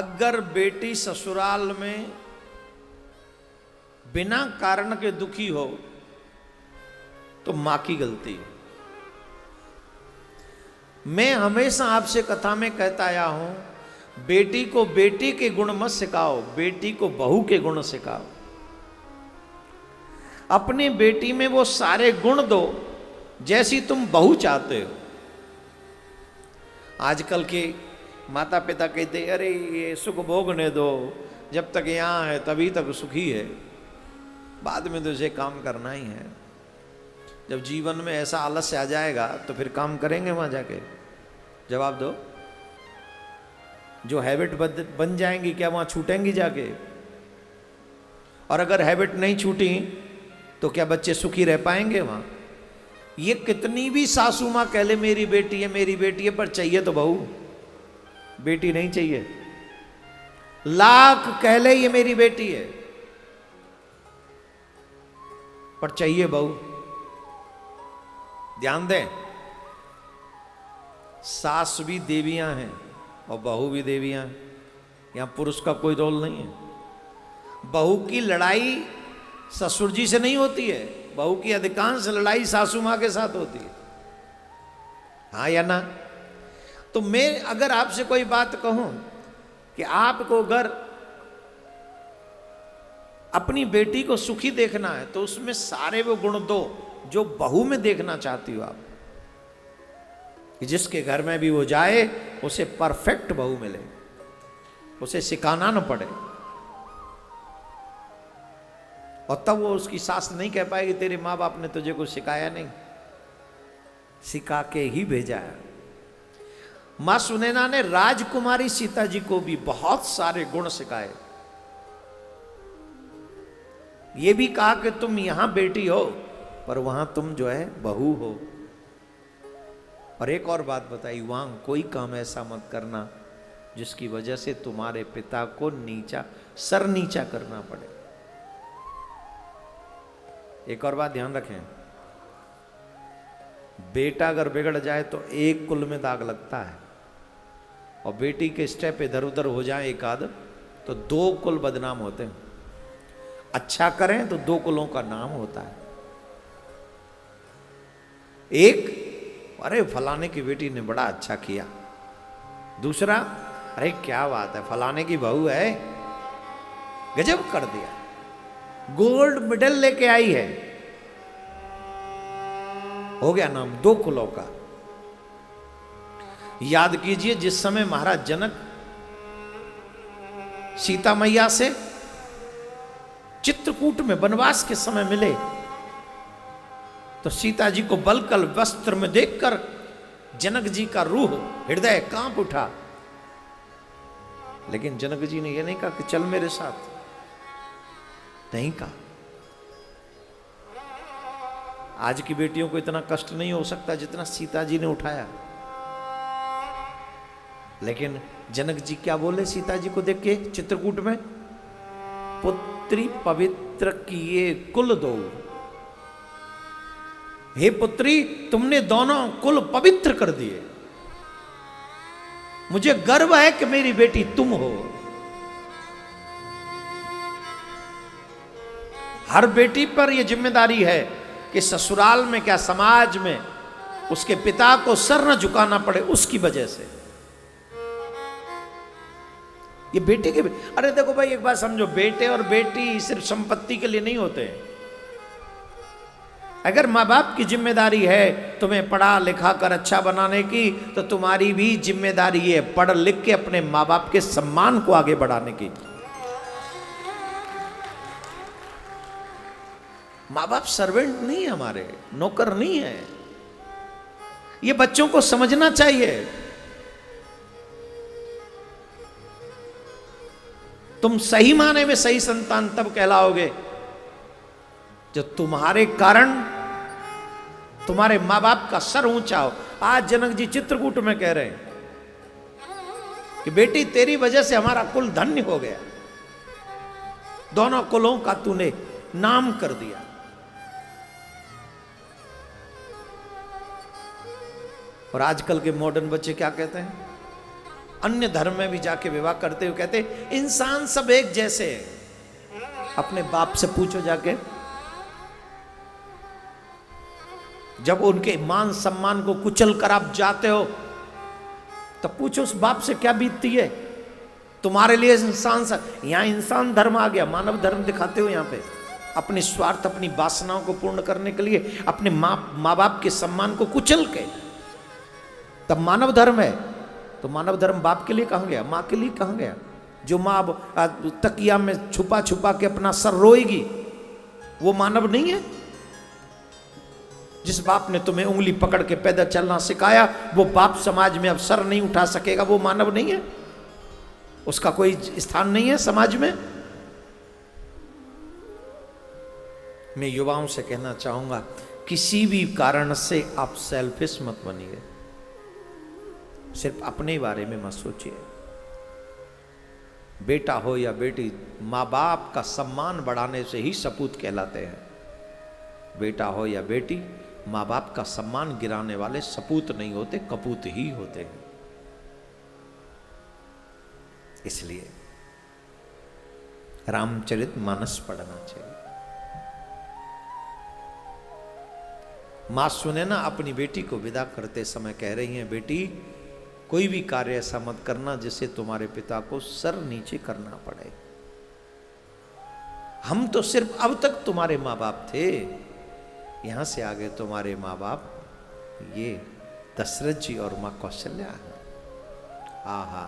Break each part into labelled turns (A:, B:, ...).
A: अगर बेटी ससुराल में बिना कारण के दुखी हो तो मां की गलती है। मैं हमेशा आपसे कथा में कहता आया हूं, बेटी को बेटी के गुण मत सिखाओ, बेटी को बहू के गुण सिखाओ। अपनी बेटी में वो सारे गुण दो जैसी तुम बहू चाहते हो। आजकल के माता पिता कहते अरे ये सुख भोगने दो, जब तक यहाँ है तभी तक सुखी है, बाद में तो इसे काम करना ही है। जब जीवन में ऐसा आलस्य आ जाएगा तो फिर काम करेंगे वहां जाके? जवाब दो। जो हैबिट बन जाएंगी क्या वहां छूटेंगी जाके? और अगर हैबिट नहीं छूटी तो क्या बच्चे सुखी रह पाएंगे वहां? ये कितनी भी सासू मां कह ले मेरी बेटी है मेरी बेटी है, पर चाहिए तो बहू, बेटी नहीं चाहिए। लाख कह ले ये मेरी बेटी है, पर चाहिए बहू। ध्यान दें, सास भी देवियां हैं और बहू भी देवियां हैं। यहां पुरुष का कोई रोल नहीं है। बहू की लड़ाई ससुर जी से नहीं होती है, बहू की अधिकांश लड़ाई सासू मां के साथ होती है। हाँ या ना? तो मैं अगर आपसे कोई बात कहूं कि आपको अगर अपनी बेटी को सुखी देखना है तो उसमें सारे वो गुण दो जो बहू में देखना चाहती हो आप, कि जिसके घर में भी वो जाए उसे परफेक्ट बहू मिले, उसे सिखाना न पड़े। और तब वो उसकी सास नहीं कह पाएगी तेरे माँ बाप ने तुझे कुछ सिखाया नहीं, सिखा के ही भेजा है। मां सुनैना ने राजकुमारी सीता जी को भी बहुत सारे गुण सिखाए। ये भी कहा कि तुम यहां बेटी हो पर वहां तुम जो है बहू हो। और एक और बात बताई, वहां कोई काम ऐसा मत करना जिसकी वजह से तुम्हारे पिता को सर नीचा करना पड़े। एक और बात ध्यान रखें, बेटा अगर बिगड़ जाए तो एक कुल में दाग लगता है, और बेटी के स्टेप इधर उधर हो जाए एक आध तो दो कुल बदनाम होते हैं। अच्छा करें तो दो कुलों का नाम होता है। एक, अरे फलाने की बेटी ने बड़ा अच्छा किया। दूसरा, अरे क्या बात है फलाने की बहू है, गजब कर दिया, गोल्ड मेडल लेके आई है। हो गया नाम दो कुलों का। याद कीजिए, जिस समय महाराज जनक सीता मैया से चित्रकूट में वनवास के समय मिले तो सीता जी को बलकल वस्त्र में देखकर जनक जी का रूह हृदय कांप उठा। लेकिन जनक जी ने यह नहीं कहा कि चल मेरे साथ, नहीं कहा। आज की बेटियों को इतना कष्ट नहीं हो सकता जितना सीता जी ने उठाया। लेकिन जनक जी क्या बोले सीता जी को देख के चित्रकूट में? पुत्री पवित्र किए कुल दो। हे पुत्री, तुमने दोनों कुल पवित्र कर दिए। मुझे गर्व है कि मेरी बेटी तुम हो। हर बेटी पर यह जिम्मेदारी है कि ससुराल में क्या समाज में उसके पिता को सर न झुकाना पड़े उसकी वजह से। ये बेटे के, अरे देखो भाई एक बात समझो, बेटे और बेटी सिर्फ संपत्ति के लिए नहीं होते हैं। अगर माँ बाप की जिम्मेदारी है तुम्हें पढ़ा लिखा कर अच्छा बनाने की, तो तुम्हारी भी जिम्मेदारी है पढ़ लिख के अपने माँ बाप के सम्मान को आगे बढ़ाने की। माँ बाप सर्वेंट नहीं है, हमारे नौकर नहीं है। ये बच्चों को समझना चाहिए। तुम सही माने में सही संतान तब कहलाओगे जो तुम्हारे कारण तुम्हारे मां बाप का सर ऊंचा हो। आज जनक जी चित्रकूट में कह रहे हैं कि बेटी तेरी वजह से हमारा कुल धन्य हो गया, दोनों कुलों का तूने नाम कर दिया। और आजकल के मॉडर्न बच्चे क्या कहते हैं? अन्य धर्म में भी जाके विवाह करते हुए कहते इंसान सब एक जैसे हैं। अपने बाप से पूछो जाके, जब उनके मान सम्मान को कुचल कर आप जाते हो तब पूछो उस बाप से क्या बीतती है। तुम्हारे लिए इंसान यहां इंसान धर्म आ गया, मानव धर्म दिखाते हो यहां पे अपने स्वार्थ अपनी वासनाओं को पूर्ण करने के लिए, अपने माँ बाप के सम्मान को कुचल के, तब मानव धर्म है। तो मानव धर्म बाप के लिए कहां गया, माँ के लिए कहां गया? जो माँ तकिया में छुपा छुपा के अपना सर रोएगी वो मानव नहीं है? जिस बाप ने तुम्हें उंगली पकड़ के पैदल चलना सिखाया वो बाप समाज में अब सर नहीं उठा सकेगा, वो मानव नहीं है? उसका कोई स्थान नहीं है समाज में? मैं युवाओं से कहना चाहूंगा किसी भी कारण से आप सेल्फिश मत बनिए, सिर्फ अपने बारे में मत सोचिए। बेटा हो या बेटी, माँ बाप का सम्मान बढ़ाने से ही सपूत कहलाते हैं। बेटा हो या बेटी, माँ बाप का सम्मान गिराने वाले सपूत नहीं होते, कपूत ही होते हैं। इसलिए रामचरितमानस पढ़ना चाहिए। मां सुने ना अपनी बेटी को विदा करते समय कह रही हैं, बेटी कोई भी कार्य ऐसा मत करना जिससे तुम्हारे पिता को सर नीचे करना पड़े। हम तो सिर्फ अब तक तुम्हारे माँ बाप थे, यहां से आगे तुम्हारे माँ बाप ये दशरथ जी और मां कौशल्या है। आहा,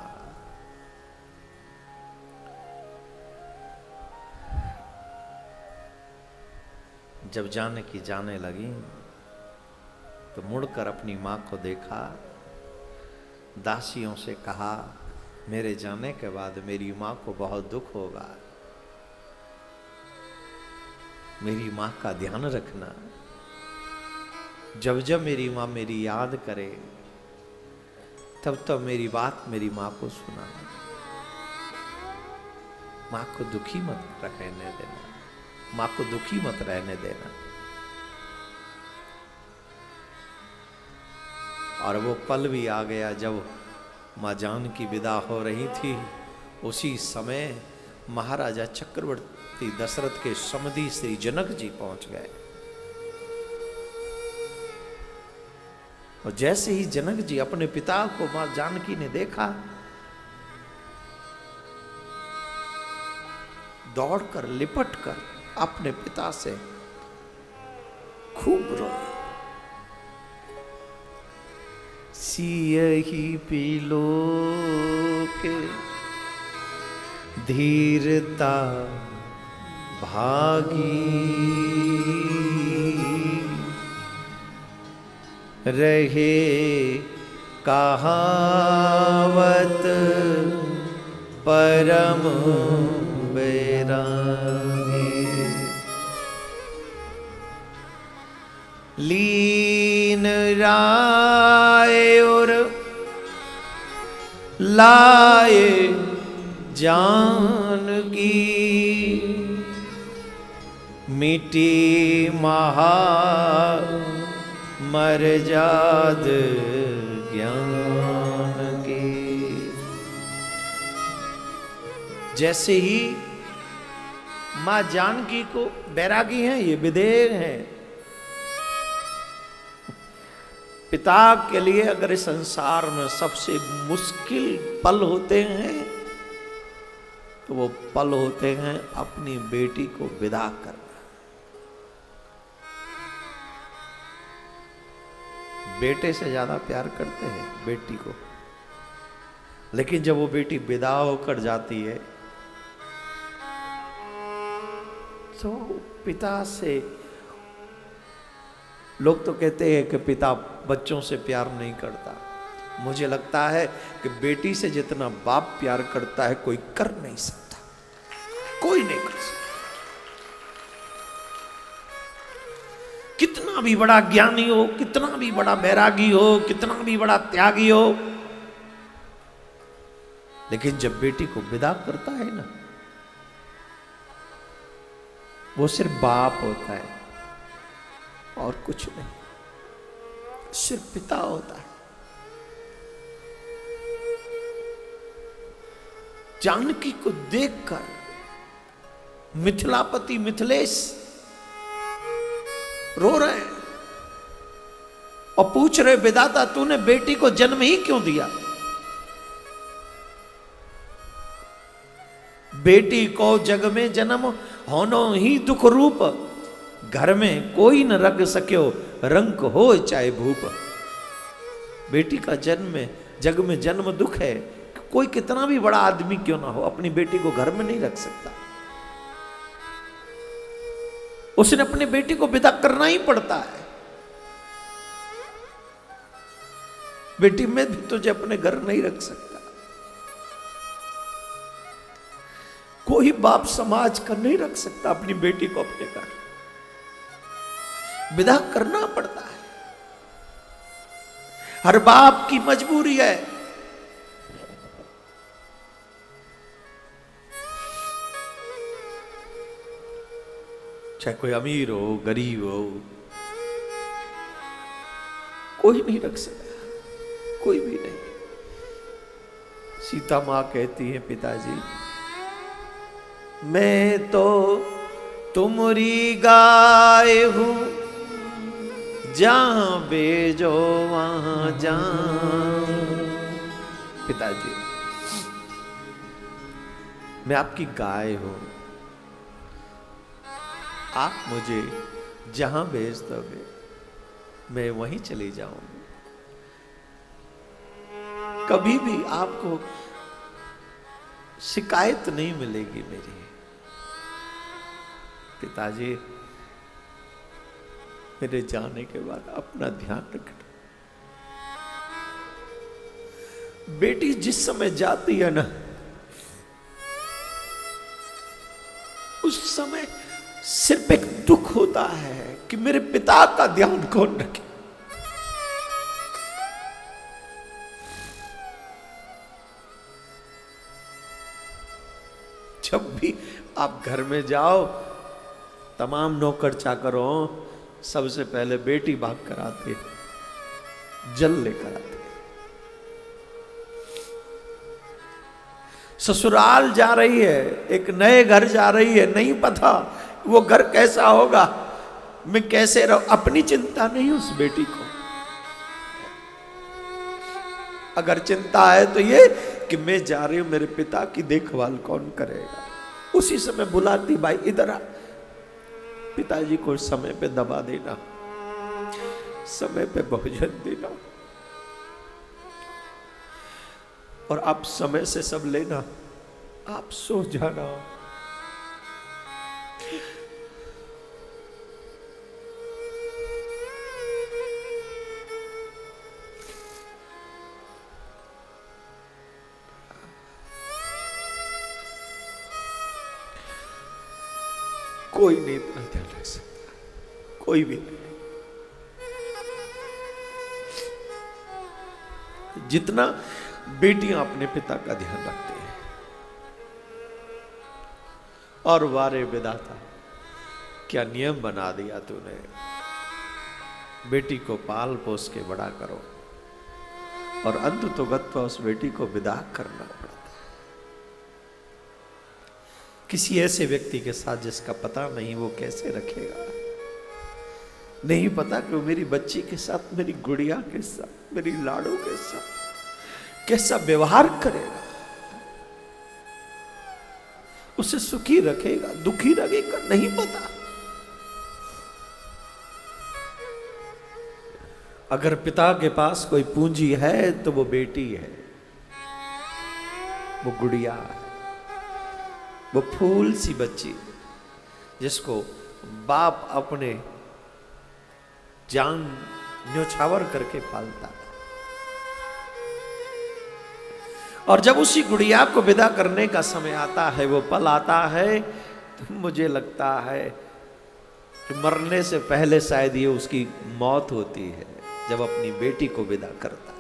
A: जब जानकी जाने लगी तो मुड़कर अपनी मां को देखा, दासियों से कहा, मेरे जाने के बाद मेरी मां को बहुत दुख होगा, मेरी मां का ध्यान रखना। जब जब मेरी मां मेरी याद करे तब तब मेरी बात मेरी मां को सुनाना। मां को दुखी मत रहने देना, मां को दुखी मत रहने देना। और वो पल भी आ गया जब मां जानकी विदा हो रही थी। उसी समय महाराजा चक्रवर्ती दशरथ के समधी श्री जनक जी पहुंच गए। और जैसे ही जनक जी अपने पिता को मां जानकी ने देखा, दौड़कर लिपटकर अपने पिता से खूब रोए। सियहि पीलो के धीरता भागी, रहे कहावत परम बैरागी। लीन राय और लाए जानकी, मिटी महा मर्याद ज्ञान की। जैसे ही मां जानकी को, बैरागी हैं ये, विधेय हैं, पिता के लिए अगर इस संसार में सबसे मुश्किल पल होते हैं तो वो पल होते हैं अपनी बेटी को विदा करना। बेटे से ज्यादा प्यार करते हैं बेटी को, लेकिन जब वो बेटी विदा होकर जाती है तो पिता से, लोग तो कहते हैं कि पिता बच्चों से प्यार नहीं करता, मुझे लगता है कि बेटी से जितना बाप प्यार करता है कोई कर नहीं सकता, कोई नहीं कर सकता। कितना भी बड़ा ज्ञानी हो, कितना भी बड़ा बैरागी हो, कितना भी बड़ा त्यागी हो, लेकिन जब बेटी को विदा करता है ना, वो सिर्फ बाप होता है और कुछ नहीं, सिर्फ पिता होता है। जानकी को देखकर मिथिलापति मिथिलेश रो रहे हैं और पूछ रहे, विधाता तूने बेटी को जन्म ही क्यों दिया? बेटी को जग में जन्म होनो ही दुख रूप, घर में कोई न रख सक्यो रंक हो चाहे भूप। बेटी का जन्म जग में जन्म दुख है। कोई कितना भी बड़ा आदमी क्यों ना हो, अपनी बेटी को घर में नहीं रख सकता। उसने अपनी बेटी को विदा करना ही पड़ता है। बेटी मैं भी तुझे अपने घर नहीं रख सकता। कोई बाप समाज का नहीं रख सकता अपनी बेटी को अपने घर, विदा करना पड़ता है। हर बाप की मजबूरी है। चाहे कोई अमीर हो गरीब हो, कोई नहीं रख सकता, कोई भी नहीं। सीता मां कहती है, पिताजी मैं तो तुम्हारी गाय हूं, जहां भेजो वहां जाऊं। पिताजी मैं आपकी गाय हूं, आप मुझे जहां भेज दोगे मैं वहीं चली जाऊंगी। कभी भी आपको शिकायत नहीं मिलेगी मेरी। पिताजी मेरे जाने के बाद अपना ध्यान रखना। बेटी जिस समय जाती है ना, उस समय सिर्फ एक दुख होता है कि मेरे पिता का ध्यान कौन रखे। जब भी आप घर में जाओ, तमाम नौकर चाकरों सबसे पहले बेटी भाग कर आती है, जल लेकर आती है। ससुराल जा रही है, एक नए घर जा रही है, नहीं पता वो घर कैसा होगा, मैं कैसे रहूं, अपनी चिंता नहीं उस बेटी को। अगर चिंता है तो ये कि मैं जा रही हूं, मेरे पिता की देखभाल कौन करेगा। उसी समय बुलाती, भाई इधर आ, पिताजी को समय पे दबा देना, समय पे भोजन देना, और आप समय से सब लेना, आप सो जाना। कोई नहीं इतना ध्यान रख सकता, कोई भी नहीं। जितना बेटियां अपने पिता का ध्यान रखती हैं। और वारे विधाता, क्या नियम बना दिया तूने, बेटी को पाल पोस के बड़ा करो, और अंत तो गत्वा उस बेटी को विदा करना पड़ता है। किसी ऐसे व्यक्ति के साथ जिसका पता नहीं वो कैसे रखेगा, नहीं पता कि वो मेरी बच्ची के साथ, मेरी गुड़िया के साथ, मेरी लाड़ू के साथ कैसा व्यवहार करेगा, उसे सुखी रखेगा दुखी रखेगा, नहीं पता। अगर पिता के पास कोई पूंजी है तो वो बेटी है, वो गुड़िया है, वो फूल सी बच्ची जिसको बाप अपने जान न्योछावर करके पालता है। और जब उसी गुड़िया को विदा करने का समय आता है, वो पल आता है, तो मुझे लगता है कि मरने से पहले शायद ये उसकी मौत होती है, जब अपनी बेटी को विदा करता है।